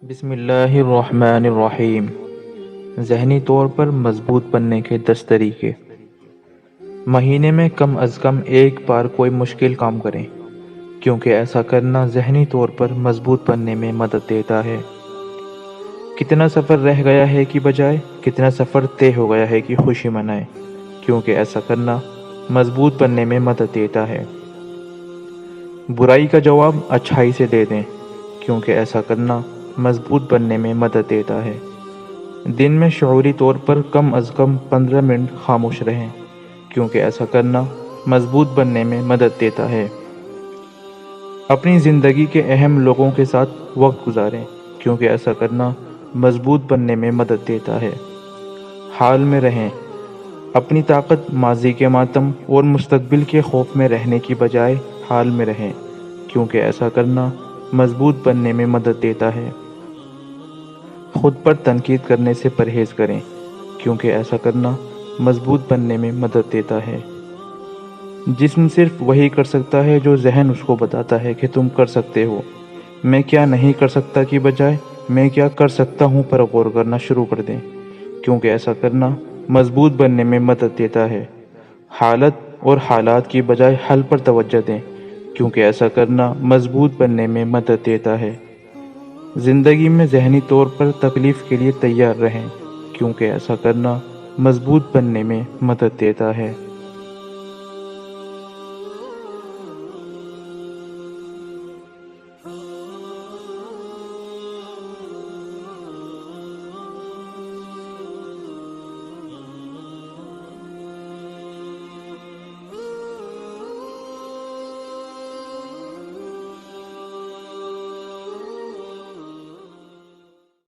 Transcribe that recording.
بسم اللہ الرحمن الرحیم۔ ذہنی طور پر مضبوط بننے کے 10 طریقے۔ مہینے میں کم از کم ایک بار کوئی مشکل کام کریں، کیونکہ ایسا کرنا ذہنی طور پر مضبوط بننے میں مدد دیتا ہے۔ کتنا سفر رہ گیا ہے کی بجائے کتنا سفر طے ہو گیا ہے کی خوشی منائیں، کیونکہ ایسا کرنا مضبوط بننے میں مدد دیتا ہے۔ برائی کا جواب اچھائی سے دے دیں، کیونکہ ایسا کرنا مضبوط بننے میں مدد دیتا ہے۔ دن میں شعوری طور پر کم از کم 15 منٹ خاموش رہیں، کیونکہ ایسا کرنا مضبوط بننے میں مدد دیتا ہے۔ اپنی زندگی کے اہم لوگوں کے ساتھ وقت گزاریں، کیونکہ ایسا کرنا مضبوط بننے میں مدد دیتا ہے۔ حال میں رہیں، اپنی طاقت ماضی کے ماتم اور مستقبل کے خوف میں رہنے کی بجائے حال میں رہیں، کیونکہ ایسا کرنا مضبوط بننے میں مدد دیتا ہے۔ خود پر تنقید کرنے سے پرہیز کریں، کیونکہ ایسا کرنا مضبوط بننے میں مدد دیتا ہے۔ جسم صرف وہی کر سکتا ہے جو ذہن اس کو بتاتا ہے کہ تم کر سکتے ہو۔ میں کیا نہیں کر سکتا کی بجائے میں کیا کر سکتا ہوں پر غور کرنا شروع کر دیں، کیونکہ ایسا کرنا مضبوط بننے میں مدد دیتا ہے۔ حالت اور حالات کی بجائے حل پر توجہ دیں، کیونکہ ایسا کرنا مضبوط بننے میں مدد دیتا ہے۔ زندگی میں ذہنی طور پر تکلیف کے لیے تیار رہیں، کیونکہ ایسا کرنا مضبوط بننے میں مدد دیتا ہے۔